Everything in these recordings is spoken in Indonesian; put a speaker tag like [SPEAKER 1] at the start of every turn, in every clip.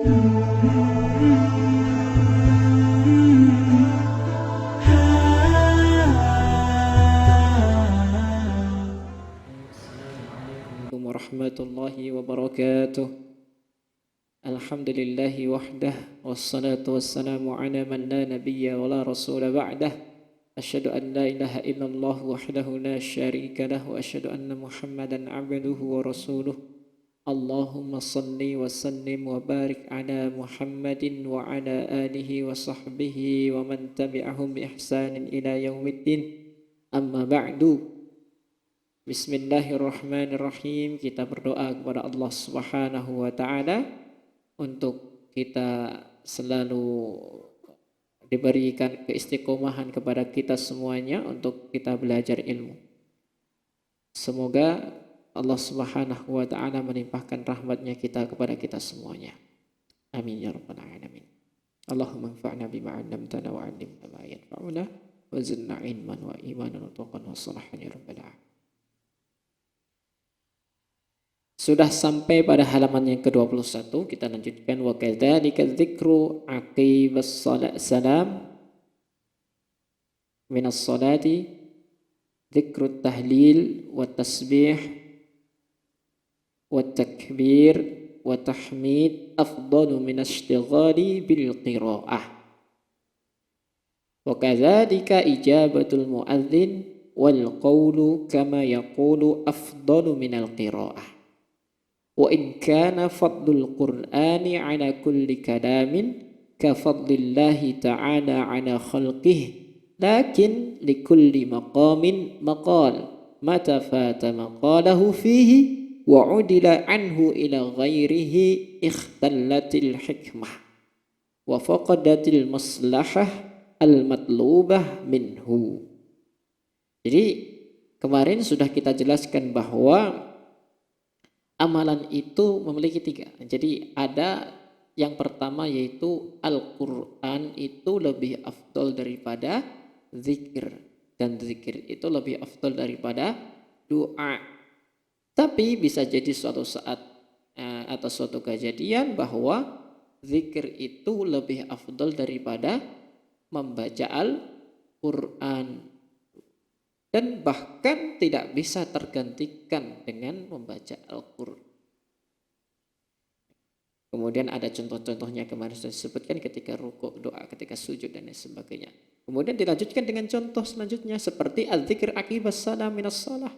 [SPEAKER 1] warahmatullahi wabarakatuh. Alhamdulillahi wahdah, wassalatu wassalamu ala man la nabiyya wa la rasula ba'dah. Asyhadu an la ilaha illallah wahdahu la syarika lah wa asyhadu anna Muhammadan abduhu wa rasuluh. Allahumma salli wa sallim wa barik ala Muhammadin wa ala alihi wa sahbihi wa man tabi'ahum bi ihsanin ila yaumiddin. Amma ba'du. Bismillahirrahmanirrahim. Kita berdoa kepada Allah Subhanahu wa taala untuk kita selalu diberikan keistiqomahan kepada kita semuanya untuk kita belajar ilmu. Semoga Allah Subhanahu wa taala melimpahkan rahmatnya kepada kita semuanya. Amin ya rabbal alamin. Allahumma anfa'na bima 'allamtana wa 'allimna ma yanfa'una wa zidna ilman wa imanan wa taqwan wa salahan ya rabbal alamin. Sudah sampai pada halaman yang ke-21, kita lanjutkan wa kadzalika dzikru aqibas salam minas salati dzikrut tahlil wa tasbih wa takbir wa tahmid afdalu minas ishtighali bil qiraah. Wa kadzalika ijabatul muadzin wal qawlu kama yaqulu afdalu minal qiraah. Wa in kana fadlul Qur'ani ala kulli kalamin ka fadlillahi ta'ala ala khalqihi lakin likulli maqamin maqal mata fata maqalahu fihi wa udila anhu ila ghairihi ikhtallatil hikmah wa faqadatil maslahah al matlubah minhu. Jadi kemarin sudah kita jelaskan bahwa amalan itu memiliki 3. Jadi ada yang pertama yaitu Al-Quran itu lebih afdal daripada zikir. Dan zikir itu lebih afdal daripada doa. Tapi bisa jadi suatu saat atau suatu kejadian bahwa zikir itu lebih afdal daripada membaca Al-Quran. Dan bahkan tidak bisa tergantikan dengan membaca Al-Quran. Kemudian ada contoh-contohnya kemarin sudah disebutkan ketika rukuk, doa, ketika sujud dan lain sebagainya. Kemudian dilanjutkan dengan contoh selanjutnya seperti al-dzikir aqibas salam minas shalah.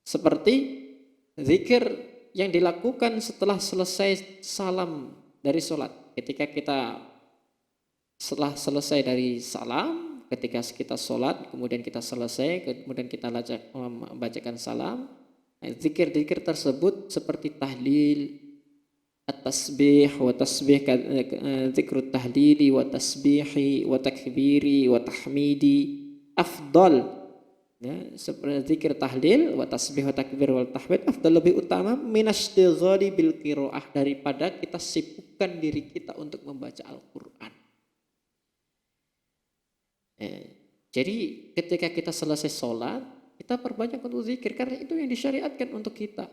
[SPEAKER 1] Seperti zikir yang dilakukan setelah selesai salam dari sholat. Ketika kita setelah selesai dari salam, ketika kita sholat, kemudian kita selesai, kemudian kita membacakan salam, zikir-zikir tersebut seperti tahlil, at-tasbih, wa tasbih, zikrut tahlili, wa tasbihi, wa takbiri, wa tahmidi, afdal. Ya, seperti zikir tahlil, wa tasbih, wa takbir, wa tahmid, afdal lebih utama minashtighali bil qiraah daripada kita sibukkan diri kita untuk membaca Al-Quran. Jadi ketika kita selesai sholat, kita perbanyak untuk zikir karena itu yang disyariatkan untuk kita.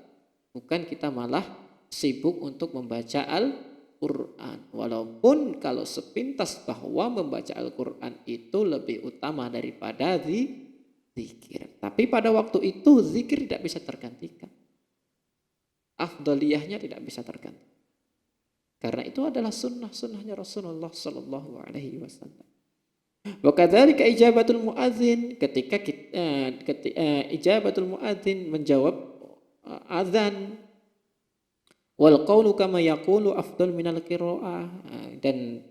[SPEAKER 1] Bukan kita malah sibuk untuk membaca Al-Quran. Walaupun kalau sepintas bahwa membaca Al-Quran itu lebih utama daripada zikir. Tapi pada waktu itu zikir tidak bisa tergantikan. Afdaliyahnya tidak bisa tergantikan. Karena itu adalah sunnahnya Rasulullah Sallallahu Alaihi Wasallam. Wa kadzalika ijabatul muadzin ketika ijabatul muadzin menjawab azan wal qaulu kama yaqulu afdal minal qiraah, dan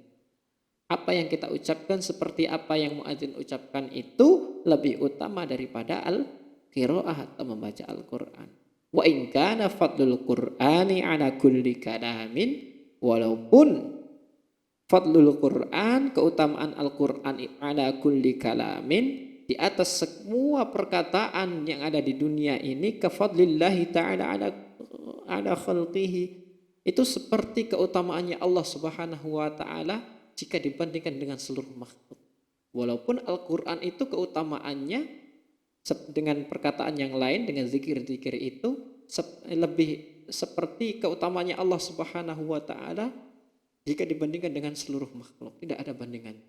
[SPEAKER 1] apa yang kita ucapkan seperti apa yang muadzin ucapkan itu lebih utama daripada al-qiraah atau membaca Al-Qur'an. Wa in kana fadlul Qur'ani ala kulli kalamin, walaupun fadlul Quran, keutamaan Al-Quran ala kulli kalamin, di atas semua perkataan yang ada di dunia ini, kafadlillahi ta'ala ala khalqihi, itu seperti keutamaannya Allah Subhanahu wa ta'ala jika dibandingkan dengan seluruh makhluk. Walaupun Al-Quran itu keutamaannya dengan perkataan yang lain, dengan zikir-zikir itu lebih seperti keutamanya Allah Subhanahu wa taala jika dibandingkan dengan seluruh makhluk, tidak ada bandingan.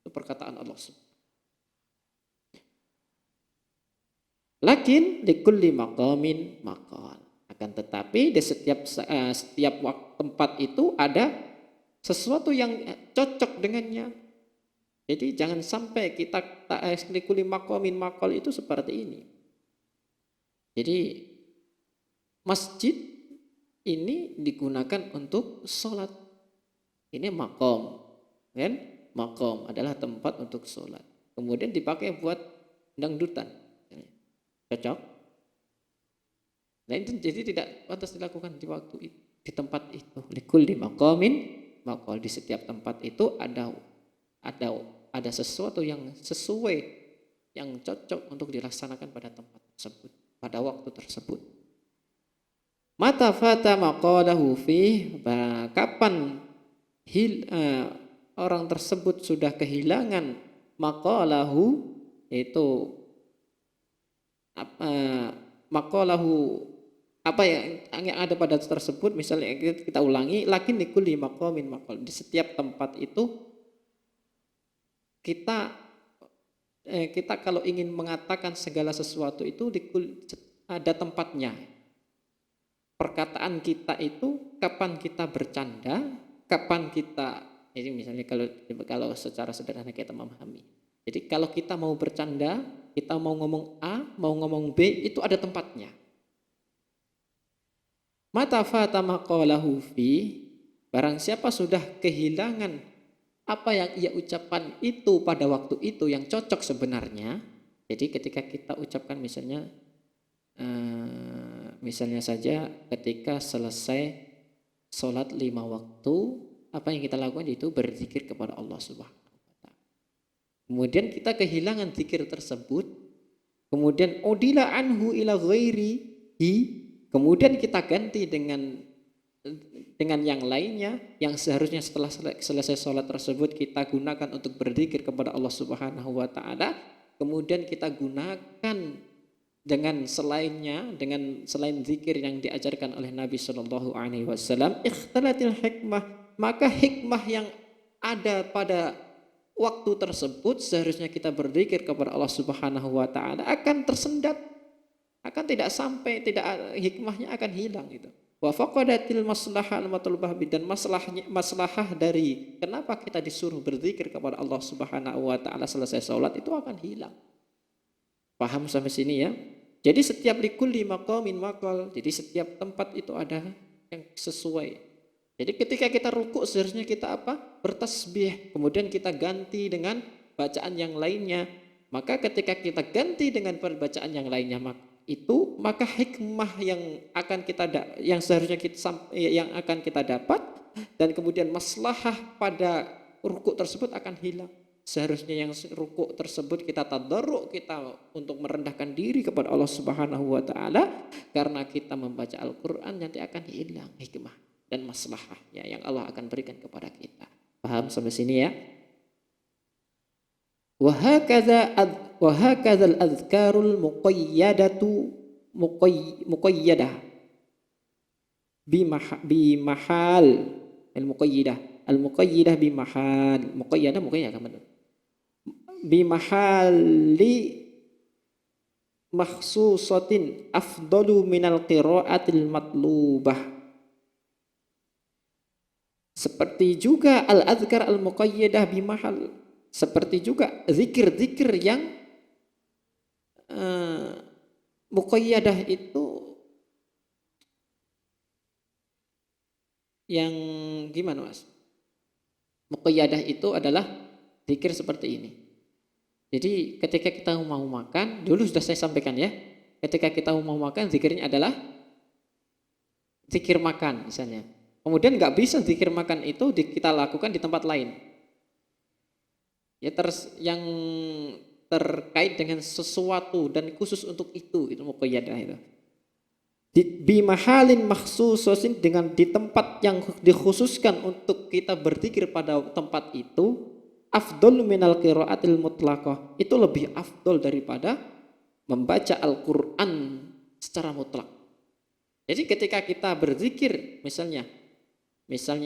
[SPEAKER 1] Itu perkataan Allah Subhanahu. Lakin likulli maqamin maqal. Akan tetapi di setiap tempat itu ada sesuatu yang cocok dengannya. Jadi jangan sampai kita likulli maqamin maqal itu seperti ini. Jadi masjid ini digunakan untuk sholat. Ini makom, kan? Makom adalah tempat untuk sholat. Kemudian dipakai buat dangdutan. Cocok? Nah itu jadi tidak pantas dilakukan di waktu itu, di tempat itu. Likulli maqamin maqal. Di setiap tempat itu ada sesuatu yang sesuai, yang cocok untuk dilaksanakan pada tempat tersebut, pada waktu tersebut. Mata fata maqalahu fi, kapan orang tersebut sudah kehilangan maqalahu, itu maqalahu apa yang ada pada tersebut. Misalnya kita ulangi, lakin likulli maqamin maqal. Di setiap tempat itu kita kalau ingin mengatakan segala sesuatu itu ada tempatnya. Perkataan kita itu kapan kita bercanda, kapan kita, ini misalnya kalau secara sederhana kita memahami. Jadi kalau kita mau bercanda, kita mau ngomong A, mau ngomong B, itu ada tempatnya. Mata fata maqalahu fi, barang siapa sudah kehilangan apa yang ia ucapkan itu pada waktu itu yang cocok sebenarnya. Jadi ketika kita ucapkan misalnya saja ketika selesai sholat 5 waktu, apa yang kita lakukan itu berzikir kepada Allah Subhanahu wa ta'ala. Kemudian kita kehilangan zikir tersebut, kemudian udila anhu ila ghairihi, kemudian kita ganti dengan yang lainnya yang seharusnya setelah selesai sholat tersebut kita gunakan untuk berzikir kepada Allah Subhanahu wa ta'ala, kemudian kita gunakan dengan selain zikir yang diajarkan oleh Nabi Shallallahu Alaihi Wasallam, ikhtalatil hikmah, maka hikmah yang ada pada waktu tersebut seharusnya kita berzikir kepada Allah Subhanahu Wa Taala akan tersendat, akan tidak sampai, hikmahnya akan hilang gitu. Wa faqadatil maslahah al-matlubah, dan maslahah dari kenapa kita disuruh berzikir kepada Allah Subhanahu Wa Taala selesai sholat itu akan hilang. Paham sampai sini ya? Jadi setiap likulli maqamin maqal, jadi setiap tempat itu ada yang sesuai. Jadi ketika kita rukuk seharusnya kita apa? Bertasbih, kemudian kita ganti dengan bacaan yang lainnya. Maka ketika kita ganti dengan bacaan yang lainnya, maka hikmah yang seharusnya yang akan kita dapat, dan kemudian maslahah pada rukuk tersebut akan hilang. Seharusnya yang rukuk tersebut kita tadarruk, kita untuk merendahkan diri kepada Allah Subhanahu wa taala, karena kita membaca Al-Qur'an nanti akan hilang hikmah dan maslahah ya yang Allah akan berikan kepada kita. Paham sampai sini ya? Wa hakadha al-adhkarul muqayyadah bimahal al-muqayyidah bimahal muqayyadah kan benar. Bimahali makhsusatin afdalu minal qiraatil matlubah. Seperti juga al-adhkar al-muqayyadah bimahal, seperti juga zikir-zikir yang muqayyadah itu yang gimana Mas? Muqayyadah itu adalah zikir seperti ini. Jadi ketika kita mau makan, dulu sudah saya sampaikan ya, ketika kita mau makan zikirnya adalah zikir makan misalnya. Kemudian nggak bisa zikir makan itu kita lakukan di tempat lain. Ya yang terkait dengan sesuatu dan khusus untuk itu muqayyadah itu. Bi mahalin makhsusin, dengan di tempat yang dikhususkan untuk kita berzikir pada tempat itu, afdol minal qiraatil mutlaqah, itu lebih afdol daripada membaca Al-Qur'an secara mutlak. Jadi ketika kita berzikir misalnya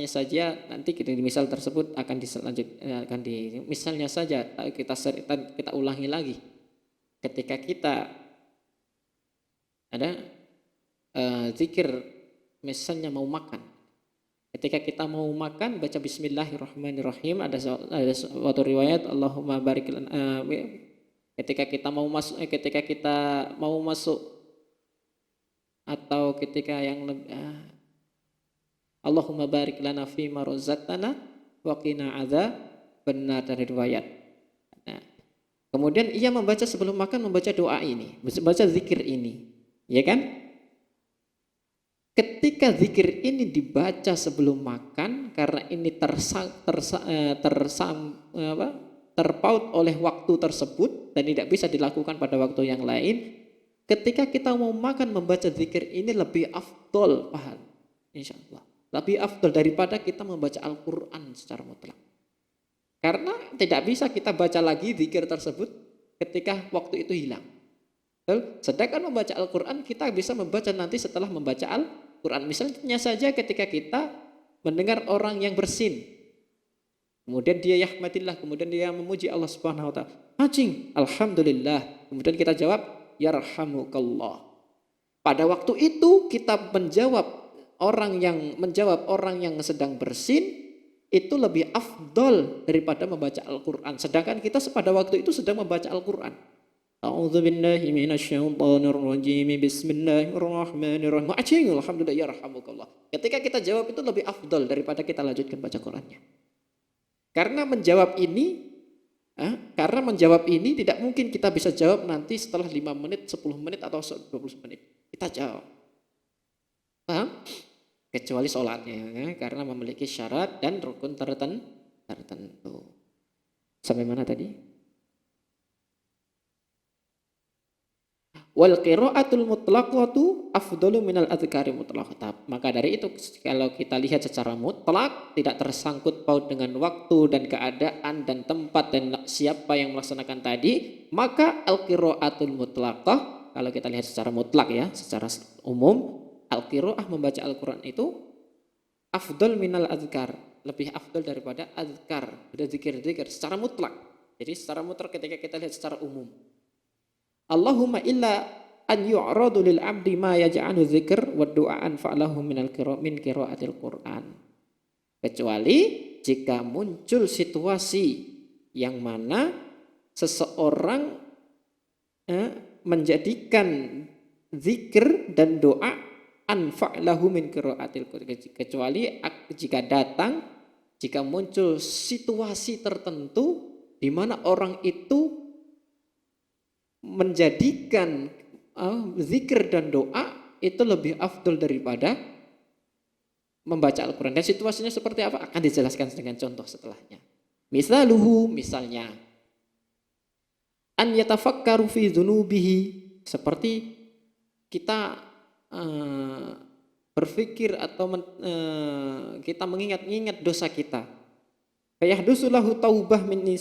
[SPEAKER 1] saja nanti misal tersebut akan misalnya saja kita ulangi lagi ketika kita ada zikir misalnya mau makan. Ketika kita mau makan baca bismillahirrahmanirrahim, ada suatu riwayat Allahumma barik ketika kita mau masuk atau ketika yang Allahumma barik lana fi ma razaqtana wa qina adzab benar dari riwayat. Nah, kemudian ia membaca sebelum makan membaca doa ini, membaca zikir ini, ya kan? Ketika zikir ini dibaca sebelum makan karena ini terpaut oleh waktu tersebut dan tidak bisa dilakukan pada waktu yang lain, ketika kita mau makan membaca zikir ini lebih afdol, paham? Insyaallah lebih afdol daripada kita membaca Al-Quran secara mutlak. Karena tidak bisa kita baca lagi zikir tersebut ketika waktu itu hilang. Sedangkan membaca Al-Quran kita bisa membaca nanti setelah membaca Al-Quran. Misalnya saja ketika kita mendengar orang yang bersin, kemudian dia yahmadillah, kemudian dia memuji Allah Subhanahu wa taala. Hajing, alhamdulillah. Kemudian kita jawab yarhamukallah. Pada waktu itu kita menjawab orang yang sedang bersin itu lebih afdol daripada membaca Al-Quran. Sedangkan kita pada waktu itu sedang membaca Al-Quran. A'udzubillahi minasyaitonirrajim. Bismillahirrahmanirrahim. Alhamdulillah yarhamukallah. Ketika kita jawab itu lebih afdol daripada kita lanjutkan baca Qurannya. Karena menjawab ini tidak mungkin kita bisa jawab nanti setelah 5 menit, 10 menit atau 20 menit. Kita jawab. Paham? Kecuali sholatnya karena memiliki syarat dan rukun tertentu. Sampai mana tadi? Wal qiraatul mutlaqatu afdalu minal adzkari mutlaqah. Maka dari itu kalau kita lihat secara mutlak tidak tersangkut paut dengan waktu dan keadaan dan tempat dan siapa yang melaksanakan tadi, maka al qiraatul mutlaqah kalau kita lihat secara mutlak ya, secara umum al-qiraah membaca Al-Quran itu afdal minal azkar, lebih afdal daripada azkar, ada zikir-zikir secara mutlak. Jadi secara mutlak ketika kita lihat secara umum. Allahumma illa an yu'radu lil 'abdi ma yaj'alu dzikr wa du'aan fa'lahu min qiraatil Qur'an. Kecuali jika muncul situasi yang mana seseorang menjadikan zikir dan doa anfa'lahu min qiraatil Qur'an, kecuali jika muncul situasi tertentu di mana orang itu menjadikan zikir dan doa itu lebih afdol daripada membaca Al-Quran. Dan situasinya seperti apa akan dijelaskan dengan contoh setelahnya. Misalnya an yatafakkaru fi dzunubihi, seperti kita berpikir atau kita mengingat-ingat dosa kita. Fayahdusulahu taubah min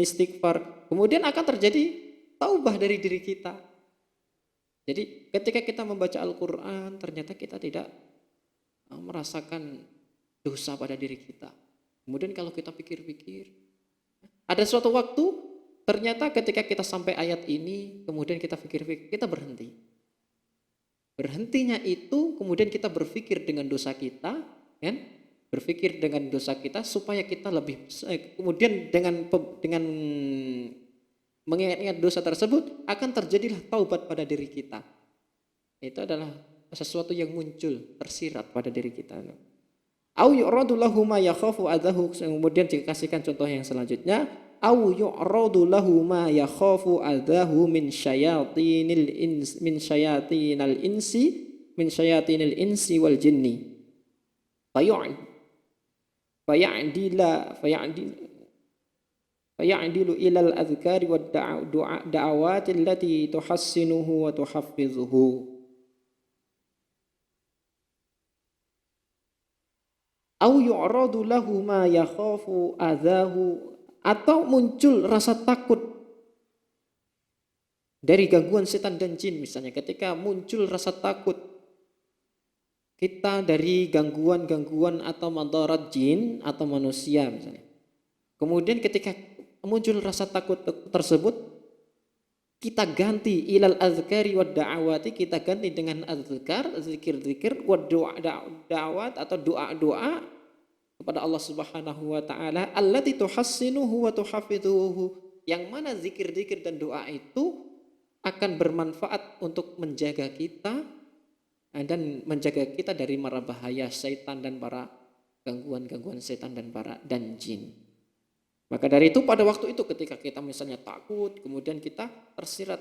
[SPEAKER 1] istighfar. Kemudian akan terjadi taubah dari diri kita. Jadi ketika kita membaca Al-Quran ternyata kita tidak merasakan dosa pada diri kita. Kemudian kalau kita pikir-pikir, ada suatu waktu ternyata ketika kita sampai ayat ini, kemudian kita pikir-pikir, kita berhenti. Berhentinya itu kemudian kita berpikir dengan dosa kita, kan? Berpikir dengan dosa kita supaya kita lebih kemudian dengan mengingat-ingat dosa tersebut akan terjadilah taubat pada diri kita. Itu adalah sesuatu yang muncul tersirat pada diri kita. Au yu'radu lahu ma yakhafu adahu, kemudian dikasihkan contoh yang selanjutnya, au yu'radu lahu ma yakhafu adahu min syayatinil insi wal jinni faya'dilu ilal adhkari wad da'awati allati tuhassinuhu wa tuhaffizuhu. Au yu'radu lahu ma yakhafu adahu, atau muncul rasa takut dari gangguan setan dan jin. Misalnya ketika muncul rasa takut kita dari gangguan-gangguan atau madarat jin atau manusia misalnya. Kemudian ketika muncul rasa takut tersebut, kita ganti ilal azkari wad da'awati, kita ganti dengan azkar, zikir-zikir, wad da'awat atau doa-doa kepada Allah Subhanahu wa taala, allati tuhassinuhu wa tuhafidhuhu, yang mana zikir-zikir dan doa itu akan bermanfaat untuk menjaga kita dan menjaga kita dari mara bahaya syaitan dan para gangguan-gangguan syaitan dan jin. Maka dari itu pada waktu itu ketika kita misalnya takut, kemudian kita tersirat,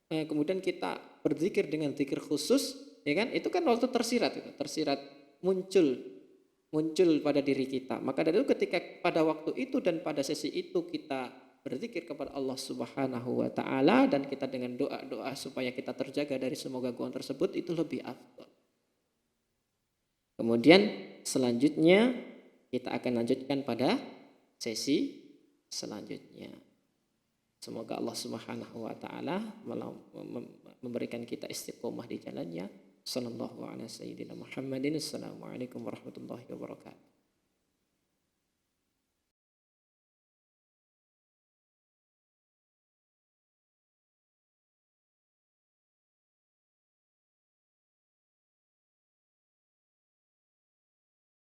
[SPEAKER 1] kemudian kita berzikir dengan zikir khusus, ya kan? Itu kan waktu tersirat, muncul pada diri kita. Maka dari itu ketika pada waktu itu dan pada sesi itu kita berzikir kepada Allah Subhanahu wa taala dan kita dengan doa-doa supaya kita terjaga dari semua gangguan tersebut, itu lebih afdal. Kemudian selanjutnya kita akan lanjutkan pada sesi selanjutnya. Semoga Allah Subhanahu wa taala memberikan kita istiqomah di jalannya. Sallallahu alaihi wasallam. Assalamualaikum warahmatullahi wabarakatuh.